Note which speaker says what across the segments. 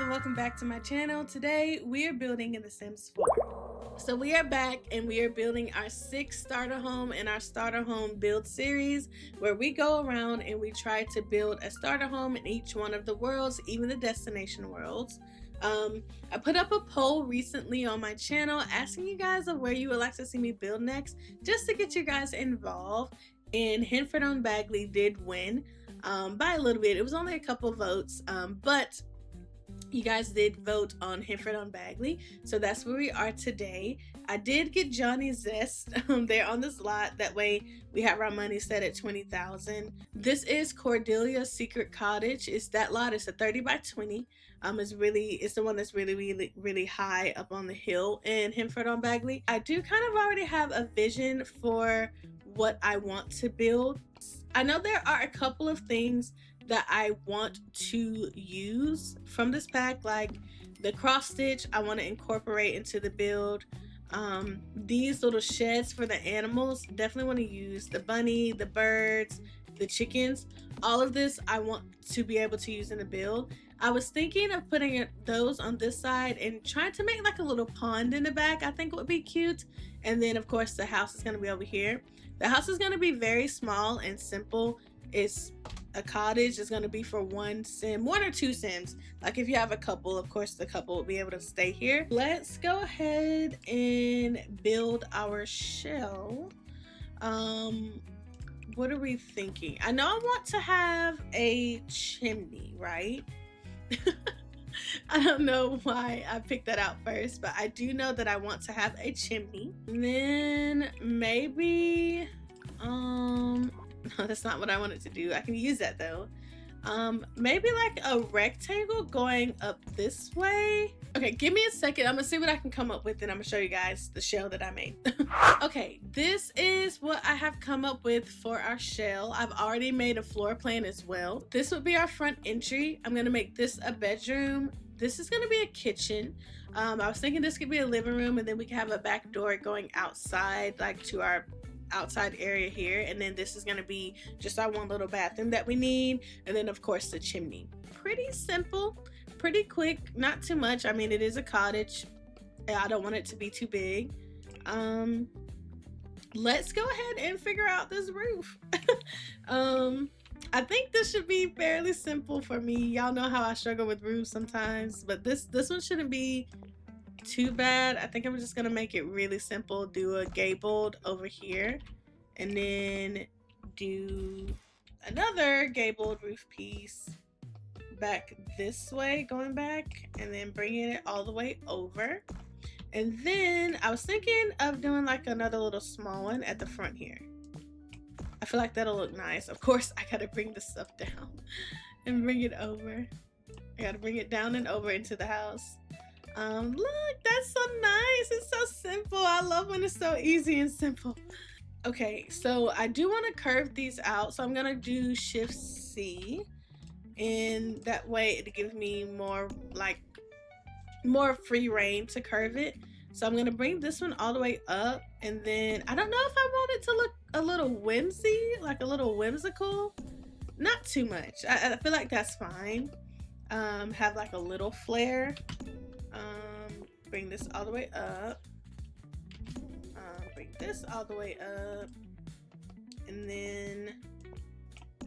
Speaker 1: and welcome back to my channel. Today we are building in The Sims 4. So we are back and we are building our 6th starter home in our starter home build series, where we go around and we try to build a starter home in each one of the worlds, even the destination worlds. I put up a poll recently on my channel asking you guys of where you would like to see me build next, just to get you guys involved. And Henford on Bagley did win by a little bit. It was only a couple votes, but you guys did vote on Henford on Bagley, so that's where we are today. I did get Johnny Zest there on this lot. That way we have our money set at 20,000. This is Cordelia's Secret Cottage. It's that lot. It's a 30 by 20. It's the one that's really high up on the hill in Henford on Bagley. I do kind of already have a vision for what I want to build. I know there are a couple of things that I want to use from this pack, like the cross stitch I want to incorporate into the build. These little sheds for the animals, definitely want to use the bunny, the birds, the chickens. All of this I want to be able to use in the build. I was thinking of putting those on this side and trying to make like a little pond in the back. I think would be cute. And then of course the house is going to be over here. The house is going to be very small and simple. It's a cottage. Is going to be for one or two sims. Like if you have a couple, of course the couple will be able to stay here. Let's go ahead and build our shell. What are we thinking? I know I want to have a chimney, right? I don't know why I picked that out first, but I do know that I want to have a chimney. And then maybe no, that's not what I wanted to do. I can use that though. Maybe like a rectangle going up this way. Okay, give me a second. I'm gonna see what I can come up with, and I'm gonna show you guys the shell that I made. Okay, this is what I have come up with for our shell. I've already made a floor plan as well. This would be our front entry. I'm gonna make this a bedroom. This is gonna be a kitchen. I was thinking this could be a living room, and then we can have a back door going outside, like to our outside area here. And then this is going to be just our one little bathroom that we need, and then of course the chimney. Pretty simple, pretty quick, not too much. I mean, it is a cottage. I don't want it to be too big. Let's go ahead and figure out this roof. I think this should be fairly simple for me. Y'all know how I struggle with roofs sometimes, but this one shouldn't be too bad. I think I'm just gonna make it really simple. Do a gabled over here, and then do another gabled roof piece back this way, going back, and then bringing it all the way over. And then I was thinking of doing like another little small one at the front here. I feel like that'll look nice. Of course I gotta bring this stuff down and bring it over. I gotta bring it down and over into the house. Look, that's so nice. It's so simple. I love when it's so easy and simple. Okay, so I do want to curve these out, so I'm gonna do Shift C, and that way it gives me more free reign to curve it. So I'm gonna bring this one all the way up, and then I don't know if I want it to look a little whimsical. Not too much. I feel like that's fine. Have like a little flare. Bring this all the way up. Bring this all the way up, and then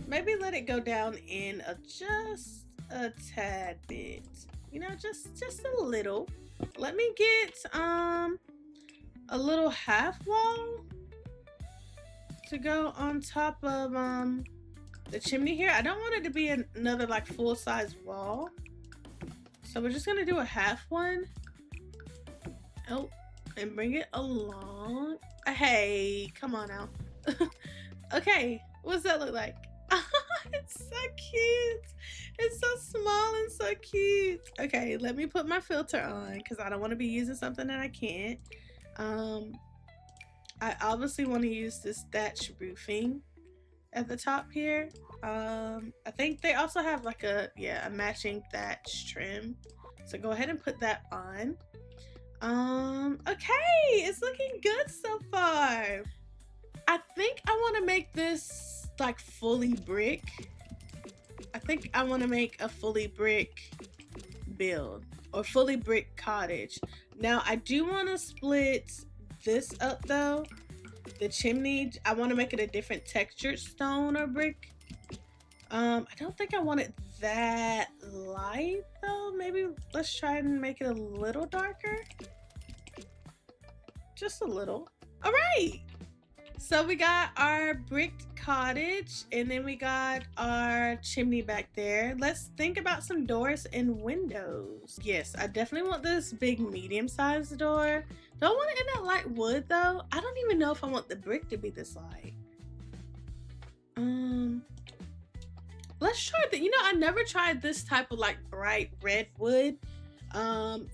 Speaker 1: maybe let it go down in just a tad bit. You know, just a little. Let me get a little half wall to go on top of the chimney here. I don't want it to be another like full-size wall, so we're just gonna do a half one. Oh, and bring it along. Hey, come on now. Okay, what's that look like? It's so cute. It's so small and so cute. Okay, let me put my filter on because I don't want to be using something that I can't. I obviously want to use this thatch roofing at the top here. I think they also have like a matching thatch trim, so go ahead and put that on. Okay, it's looking good so far. I think I want to make this like fully brick. I think I want to make a fully brick build, or fully brick cottage. Now I do want to split this up though. The chimney, I want to make it a different textured stone or brick. I don't think I want it that light though. Maybe let's try and make it a little darker. Just a little. All right. So we got our bricked cottage, and then we got our chimney back there. Let's think about some doors and windows. Yes, I definitely want this big medium-sized door. Do I want it in that light wood though? I don't even know if I want the brick to be this light. Let's try that. You know, I never tried this type of like bright red wood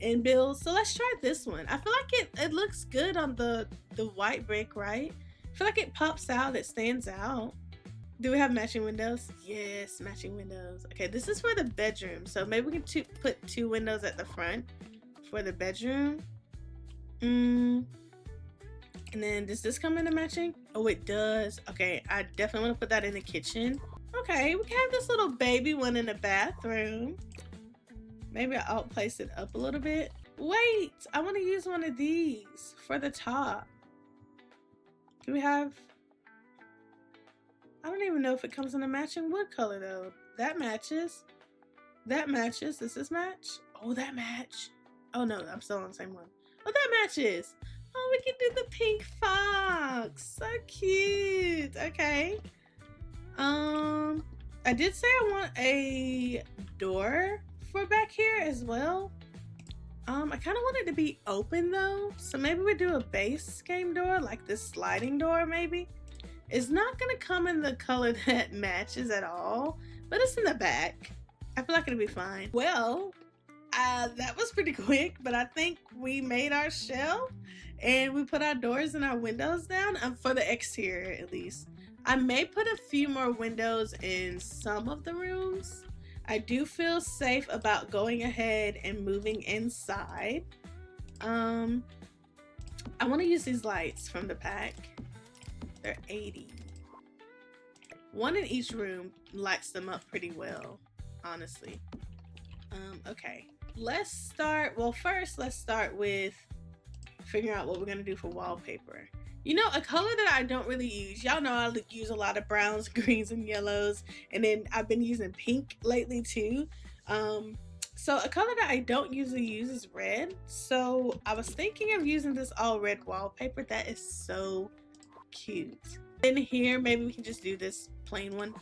Speaker 1: in build. So let's try this one. I feel like it looks good on the white brick, right? I feel like it pops out, it stands out. Do we have matching windows? Yes, matching windows. Okay, this is for the bedroom. So maybe we can put 2 windows at the front for the bedroom. And then does this come in a matching? Oh, it does. Okay, I definitely want to put that in the kitchen. Okay, we can have this little baby one in the bathroom. Maybe I'll place it up a little bit. Wait, I want to use one of these for the top. Do we have... I don't even know if it comes in a matching wood color though. That matches. That matches. Does this match? Oh, that match. Oh no, I'm still on the same one. Oh, that matches. Oh, we can do the pink fox. So cute. Okay. I did say I want a door for back here as well. I kind of want it to be open though. So maybe we do a base game door, like this sliding door maybe. It's not gonna come in the color that matches at all, but it's in the back. I feel like it'll be fine. Well, that was pretty quick, but I think we made our shelf and we put our doors and our windows down, for the exterior at least. I may put a few more windows in some of the rooms. I do feel safe about going ahead and moving inside. I want to use these lights from the pack. They're 80. One in each room lights them up pretty well, honestly. Okay, let's start. Well, first let's start with figuring out what we're gonna do for wallpaper. You know, a color that I don't really use, y'all know I use a lot of browns, greens, and yellows, and then I've been using pink lately too. So a color that I don't usually use is red. So I was thinking of using this all red wallpaper. That is so cute. In here, maybe we can just do this plain one.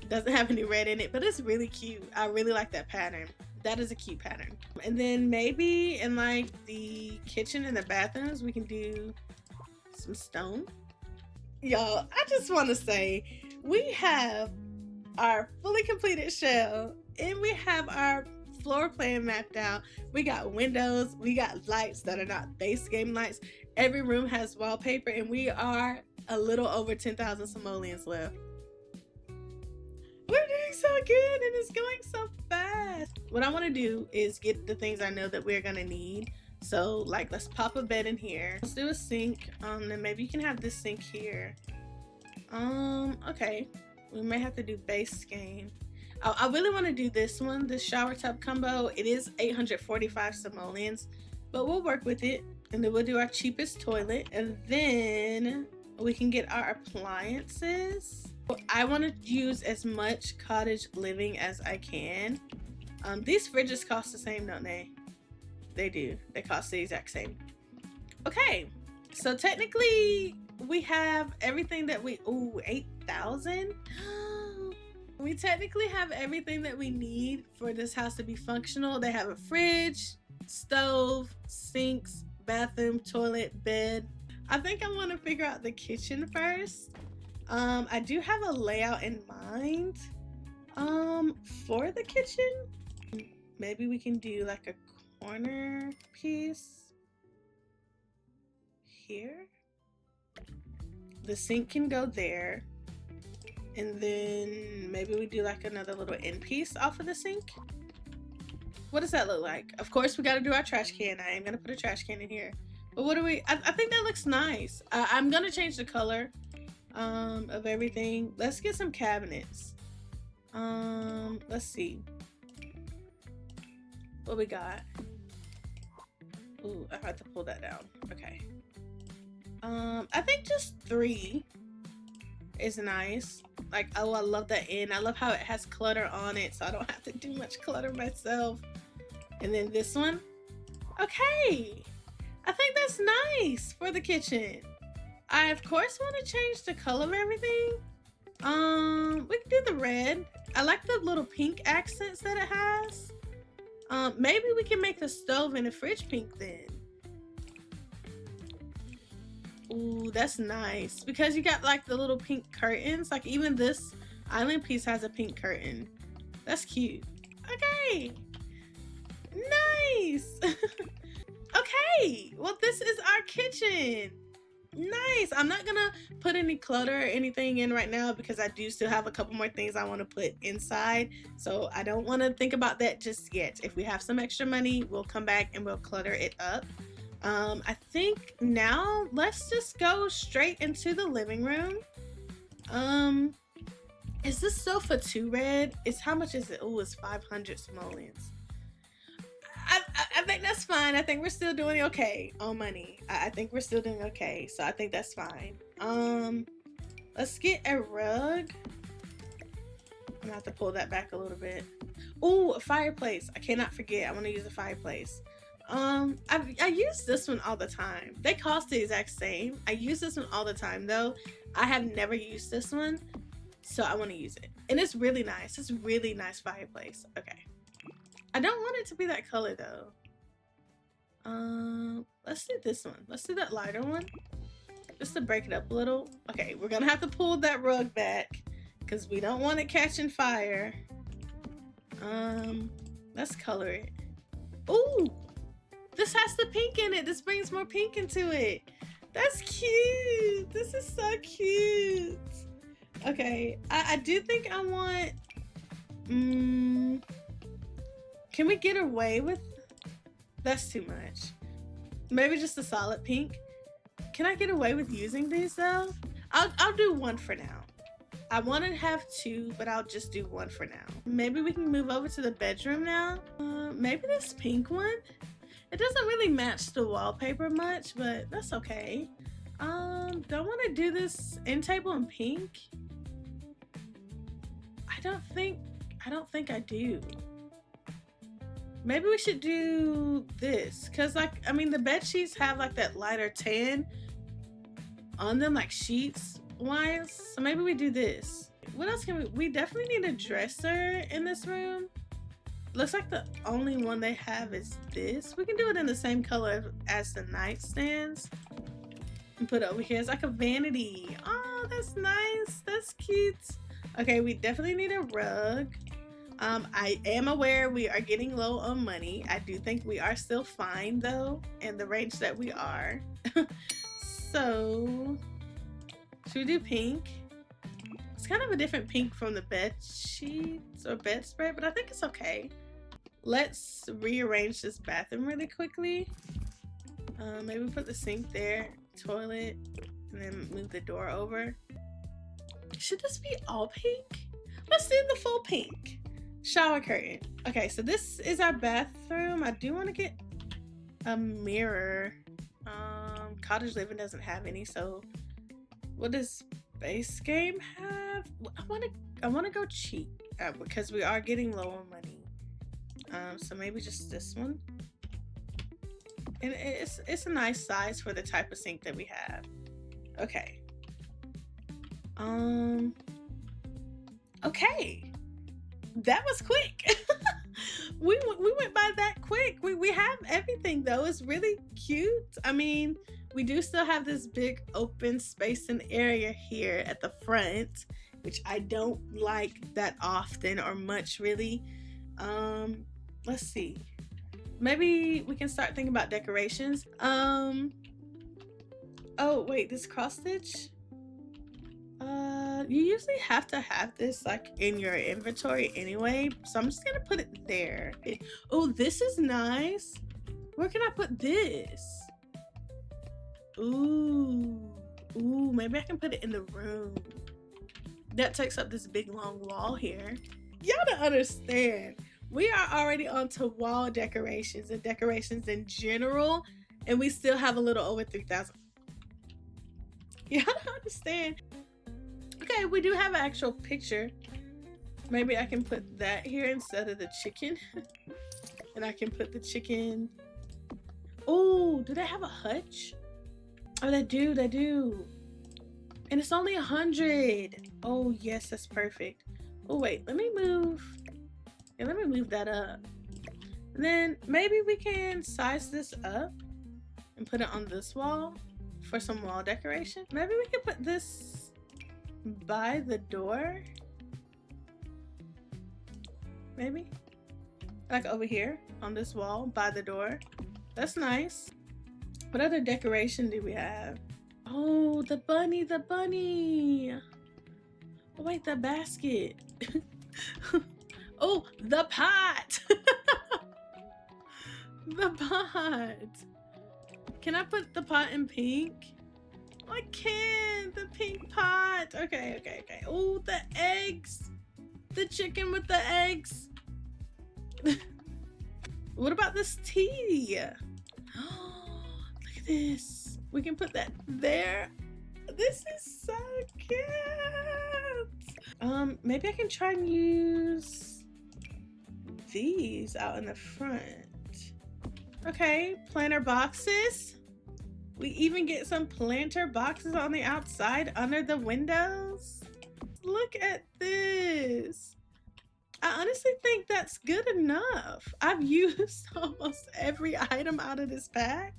Speaker 1: It doesn't have any red in it, but it's really cute. I really like that pattern. That is a cute pattern. And then maybe in like the kitchen and the bathrooms, we can do some stone. Y'all, I just want to say we have our fully completed shell and we have our floor plan mapped out. We got windows, we got lights that are not base game lights. Every room has wallpaper, and we are a little over 10,000 simoleons left. We're doing so good and it's going so fast. What I want to do is get the things I know that we're gonna need. So like, let's pop a bed in here. Let's do a sink. Then maybe you can have this sink here. Okay. We may have to do base game. I really want to do this one, this shower tub combo. It is 845 simoleons, but we'll work with it. And then we'll do our cheapest toilet, and then we can get our appliances. I want to use as much cottage living as I can. These fridges cost the same, don't they? They do. They cost the exact same. Okay, so technically we have everything that we... Ooh, 8,000? We technically have everything that we need for this house to be functional. They have a fridge, stove, sinks, bathroom, toilet, bed. I think I want to figure out the kitchen first. I do have a layout in mind for the kitchen. Maybe we can do like a corner piece here. The sink can go there, and then maybe we do like another little end piece off of the sink. What does that look like? Of course, we got to do our trash can. I am going to put a trash can in here. But what do we... I think that looks nice. I'm going to change the color of everything. Let's get some cabinets. Let's see. What we got? Ooh, I have to pull that down. Okay. I think just 3 is nice. Like, oh, I love that end. I love how it has clutter on it, so I don't have to do much clutter myself. And then this one. Okay. I think that's nice for the kitchen. I, of course, want to change the color of everything. We can do the red. I like the little pink accents that it has. Maybe we can make the stove and the fridge pink then. Ooh, that's nice. Because you got like the little pink curtains. Like even this island piece has a pink curtain. That's cute. Okay. Nice. Okay. Well, this is our kitchen. Nice. I'm not gonna put any clutter or anything in right now because I do still have a couple more things I want to put inside, so I don't want to think about that just yet. If we have some extra money, we'll come back and we'll clutter it up. I think now let's just go straight into the living room. Is this sofa too red? How much is it? Oh, it's 500 simoleons. I think that's fine. I think we're still doing okay on money. I think we're still doing okay. So I think that's fine. Let's get a rug. I'm gonna have to pull that back a little bit. Ooh, a fireplace. I cannot forget. I want to use a fireplace. I use this one all the time. They cost the exact same. I use this one all the time though. I have never used this one, so I want to use it. And it's really nice. It's a really nice fireplace. Okay. I don't want it to be that color though. Let's do this one. Let's do that lighter one. Just to break it up a little. Okay, we're gonna have to pull that rug back because we don't want it catching fire. Let's color it. Ooh, this has the pink in it. This brings more pink into it. That's cute. This is so cute. Okay, I do think I want, can we get away with, that's too much. Maybe just a solid pink. Can I get away with using these though? I'll do one for now. I want to have 2, but I'll just do 1 for now. Maybe we can move over to the bedroom now. Maybe this pink one. It doesn't really match the wallpaper much, but that's okay. Don't want to do this end table in pink. I don't think I do. Maybe we should do this, cause like, I mean, the bed sheets have like that lighter tan on them, like sheets wise. So maybe we do this. What else can we definitely need a dresser in this room. Looks like the only one they have is this. We can do it in the same color as the nightstands and put it over here. It's like a vanity. Oh, that's nice. That's cute. Okay, we definitely need a rug. I am aware we are getting low on money. I do think we are still fine though, in the range that we are. So, should we do pink? It's kind of a different pink from the bed sheets or bedspread, but I think it's okay. Let's rearrange this bathroom really quickly. Maybe put the sink there, toilet, and then move the door over. Should this be all pink? Let's do the full pink. Shower curtain. Okay, so this is our bathroom. I do want to get a mirror. Cottage living doesn't have any, so what does base game have? I want to go cheap because we are getting low on money. So maybe just this one. And it's a nice size for the type of sink that we have. Okay. Okay. That was quick. we went by that quick. We have everything though. It's really cute. I mean, we do still have this big open space and area here at the front, which I don't like that often or much really. Let's see. Maybe we can start thinking about decorations. Oh wait, this cross stitch? You usually have to have this like in your inventory anyway, so I'm just gonna put it there. Oh, this is nice. Where can I put this? Ooh, maybe I can put it in the room. That takes up this big long wall here. Y'all don't understand. We are already on to wall decorations and decorations in general, and we still have a little over 3,000. Yeah, I don't understand. Okay, we do have an actual picture. Maybe I can put that here instead of the chicken. And I can put the chicken. Oh, do they have a hutch? Oh, they do, they do. And it's only 100. Oh, yes, that's perfect. Oh, wait, let me move. Yeah, let me move that up. And then maybe we can size this up and put it on this wall for some wall decoration. Maybe we can put this by the door. Maybe like over here on this wall by the door. That's nice. What other decoration do we have? Oh, the bunny, the bunny. Oh, wait, the basket. Oh, the pot. The pot. Can I put the pot in pink? I can. The pink pot. Okay, okay, okay. Oh, the eggs. The chicken with the eggs. What about this tea? Oh, look at this. We can put that there. This is so cute. Maybe I can try and use these out in the front. Okay, planter boxes. We even get some planter boxes on the outside under the windows. Look at this. I honestly think that's good enough. I've used almost every item out of this pack.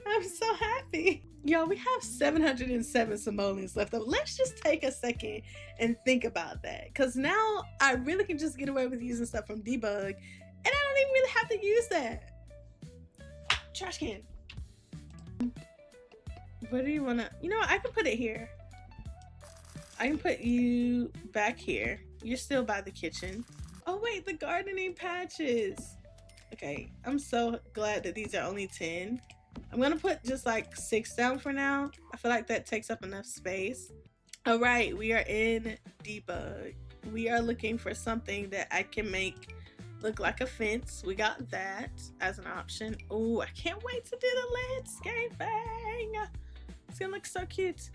Speaker 1: I'm so happy. Y'all, we have 707 simoleons left. Let's just take a second and think about that. Because now I really can just get away with using stuff from Debug. And I don't even really have to use that. Trash can. Where do you want to? You know what? I can put it here. I can put you back here. You're still by the kitchen. Oh wait, the gardening patches. Okay, I'm so glad that these are only 10. I'm gonna put just like 6 down for now. I feel like that takes up enough space. All right, we are in Debug. We are looking for something that I can make look like a fence. We got that as an option. Oh, I can't wait to do the landscaping. It's gonna look so cute.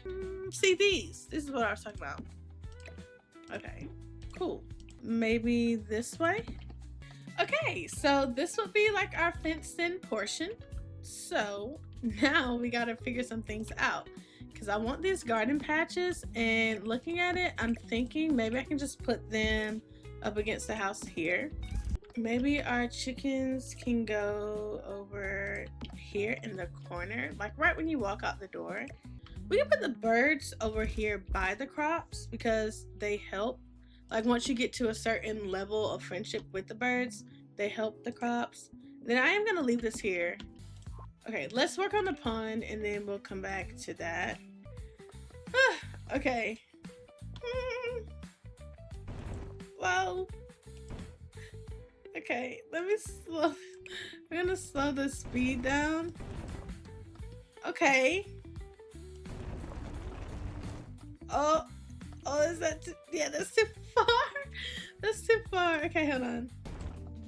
Speaker 1: See these? This is what I was talking about. Okay, cool. Maybe this way. Okay, so this would be like our fenced in portion. So now we gotta figure some things out because I want these garden patches, and looking at it, I'm thinking maybe I can just put them up against the house here. Maybe our chickens can go over here in the corner, like right when you walk out the door. We can put the birds over here by the crops because they help. Like once you get to a certain level of friendship with the birds, they help the crops. Then I am gonna leave this here. Okay, let's work on the pond and then we'll come back to that. Okay. Well. Okay, let me slow. I'm gonna slow the speed down. Okay. Oh, is that too, yeah, that's too far. That's too far. Okay, hold on.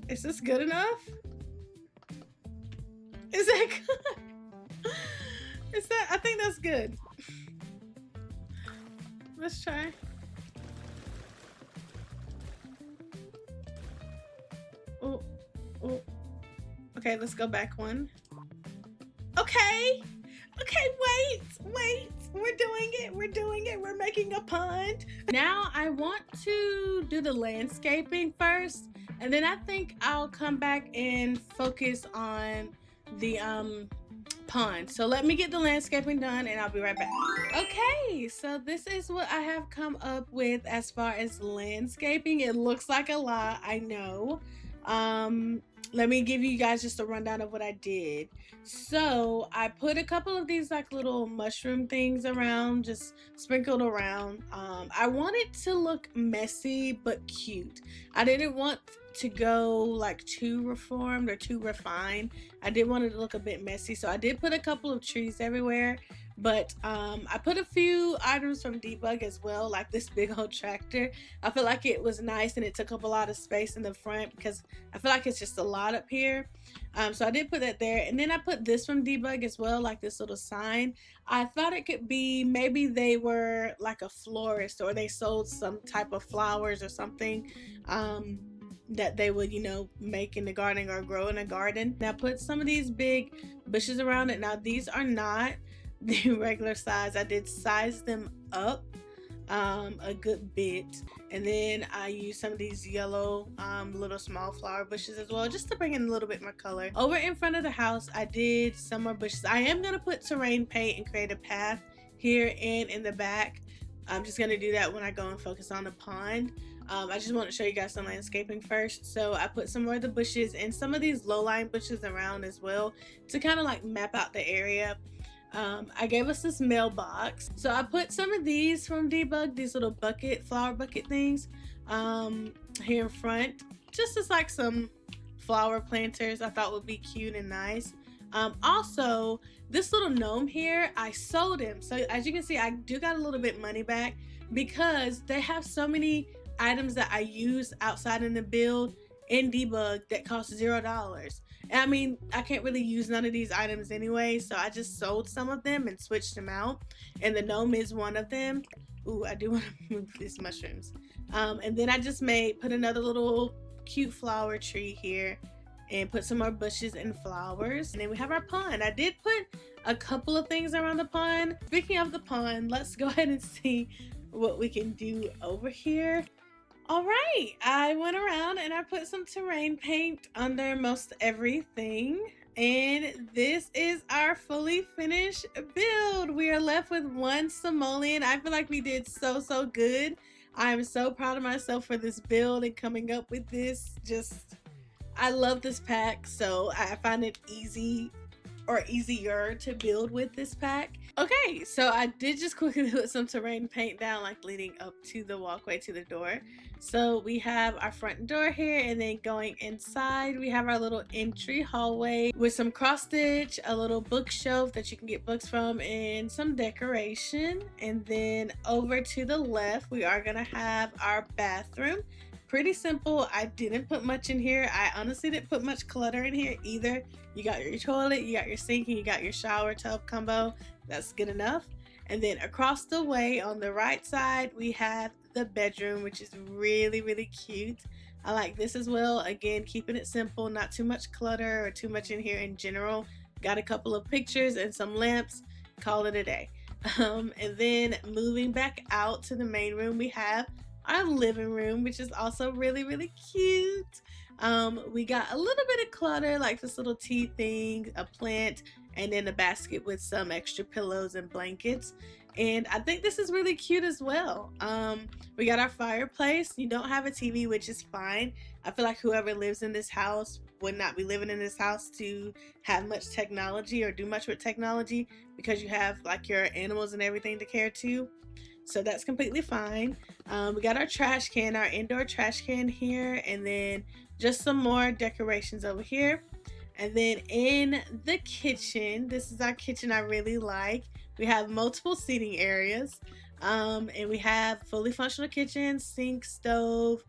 Speaker 1: Is this good enough? Is that good? Is that, I think that's good. Let's try. Oh, oh. Okay, let's go back one. Okay. Okay, wait. We're doing it. We're making a pond. Now I want to do the landscaping first, and then I think I'll come back and focus on the pond. So let me get the landscaping done and I'll be right back. Okay, so this is what I have come up with as far as landscaping. It looks like a lot, I know. Let me give you guys just a rundown of what I did. So I put a couple of these like little mushroom things around, just sprinkled around. I want it to look messy but cute. I didn't want to go like too reformed or too refined. I did want it to look a bit messy, so I did put a couple of trees everywhere. But I put a few items from Debug as well, like this big old tractor. I feel like it was nice and it took up a lot of space in the front because I feel like it's just a lot up here. So I did put that there, and then I put this from Debug as well, like this little sign. I thought it could be maybe they were like a florist or they sold some type of flowers or something that they would, you know, make in the garden or grow in a garden. Now I put some of these big bushes around it. Now these are not the regular size. I did size them up a good bit, and then I used some of these yellow little small flower bushes as well, just to bring in a little bit more color. Over in front of the house I did some more bushes. I am going to put terrain paint and create a path here and in the back. I'm just going to do that when I go and focus on the pond. I just want to show you guys some landscaping first. So I put some more of the bushes and some of these low-lying bushes around as well to kind of like map out the area. I gave us this mailbox, so I put some of these from Debug, these little flower bucket things here in front, just as like some flower planters I thought would be cute and nice. Also, this little gnome here, I sold him, so as you can see I do got a little bit money back because they have so many items that I use outside in the build in Debug that cost $0. I mean, I can't really use none of these items anyway, so I just sold some of them and switched them out, and the gnome is one of them. Ooh, I do want to move these mushrooms. And then I just put another little cute flower tree here and put some more bushes and flowers. And then we have our pond. I did put a couple of things around the pond. Speaking of the pond, let's go ahead and see what we can do over here. All right, I went around and I put some terrain paint under most everything, and this is our fully finished build. We are left with one simoleon. I feel like we did so good. I'm so proud of myself for this build and coming up with this. I love this pack, so I find it easy or easier to build with this pack. Okay, so I did just quickly put some terrain paint down, like leading up to the walkway to the door. So we have our front door here, and then going inside we have our little entry hallway with some cross stitch, a little bookshelf that you can get books from, and some decoration. And then over to the left we are gonna have our bathroom. Pretty simple. I didn't put much in here. I honestly didn't put much clutter in here either. You got your toilet, you got your sink, and you got your shower tub combo. That's good enough. And then across the way on the right side we have the bedroom, which is really cute. I like this as well. Again, keeping it simple, not too much clutter or too much in here in general. Got a couple of pictures and some lamps. Call it a day. And then moving back out to the main room, we have our living room, which is also really cute. We got a little bit of clutter, like this little tea thing, a plant, and then a basket with some extra pillows and blankets. And I think this is really cute as well. We got our fireplace. You don't have a TV, which is fine. I feel like whoever lives in this house would not be living in this house to have much technology or do much with technology, because you have like your animals and everything to care to. So that's completely fine. We got our trash can, our indoor trash can here, and then just some more decorations over here. And then in the kitchen, this is our kitchen I really like. We have multiple seating areas, and we have fully functional kitchen, sink, stove.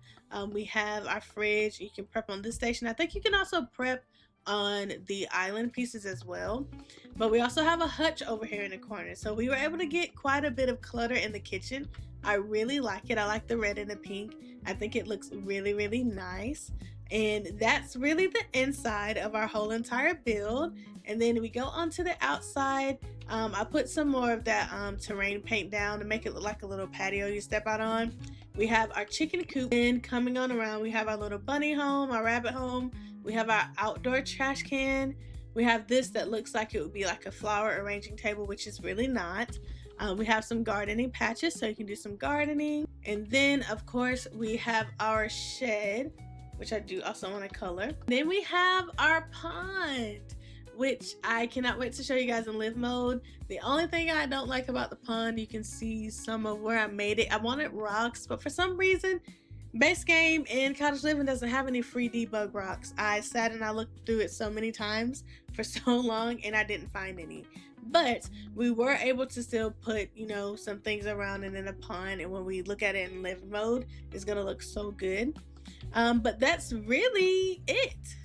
Speaker 1: We have our fridge. You can prep on this station. I think you can also prep on the island pieces as well. But we also have a hutch over here in the corner, so we were able to get quite a bit of clutter in the kitchen. I really like it. I like the red and the pink. I think it looks really nice. And that's really the inside of our whole entire build. And then we go onto the outside. I put some more of that terrain paint down to make it look like a little patio you step out on. We have our chicken coop. And coming on around, we have our little bunny home, our rabbit home. We have our outdoor trash can. We have this that looks like it would be like a flower arranging table, which is really not. We have some gardening patches, so you can do some gardening. And then, of course, we have our shed, which I do also want to color. Then we have our pond, which I cannot wait to show you guys in live mode. The only thing I don't like about the pond, you can see some of where I made it. I wanted rocks, but for some reason, Base game in Cottage Living doesn't have any free debug rocks. I sat and I looked through it so many times for so long and I didn't find any. But we were able to still put, you know, some things around and in a pond, and when we look at it in live mode, it's gonna look so good. But that's really it.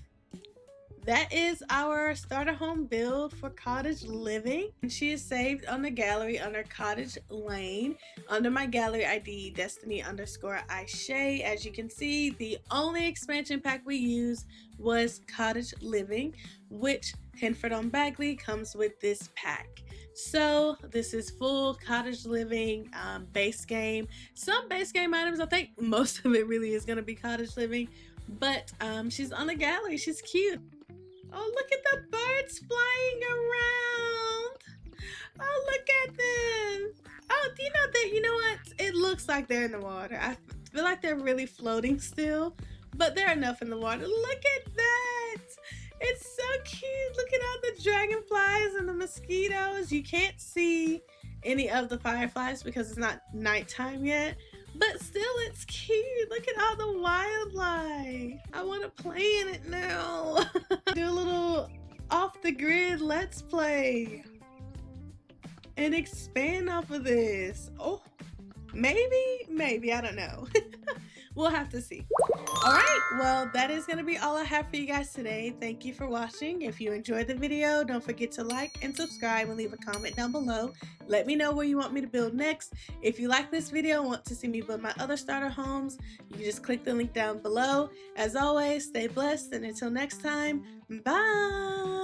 Speaker 1: That is our starter home build for Cottage Living. And she is saved on the gallery under Cottage Lane under my gallery ID Destiny_Aisha. As you can see, the only expansion pack we used was Cottage Living, which Henford on Bagley comes with this pack. So this is full Cottage Living base game. Some base game items, I think most of it really is going to be Cottage Living, but she's on the gallery. She's cute. Oh, look at the birds flying around. Oh, look at them. Oh, do you know that, you know what? It looks like they're in the water. I feel like they're really floating still, but they're enough in the water. Look at that. It's so cute. Look at all the dragonflies and the mosquitoes. You can't see any of the fireflies because it's not nighttime yet, but still it's cute. Look at all the wildlife. I want to play in it now. Do a little off the grid let's play and expand off of this. Oh, maybe, I don't know. We'll have to see. All right, well, that is going to be all I have for you guys today. Thank you for watching. If you enjoyed the video, don't forget to like and subscribe and leave a comment down below. Let me know where you want me to build next. If you like this video and want to see me build my other starter homes, you just click the link down below. As always, stay blessed, and until next time, bye.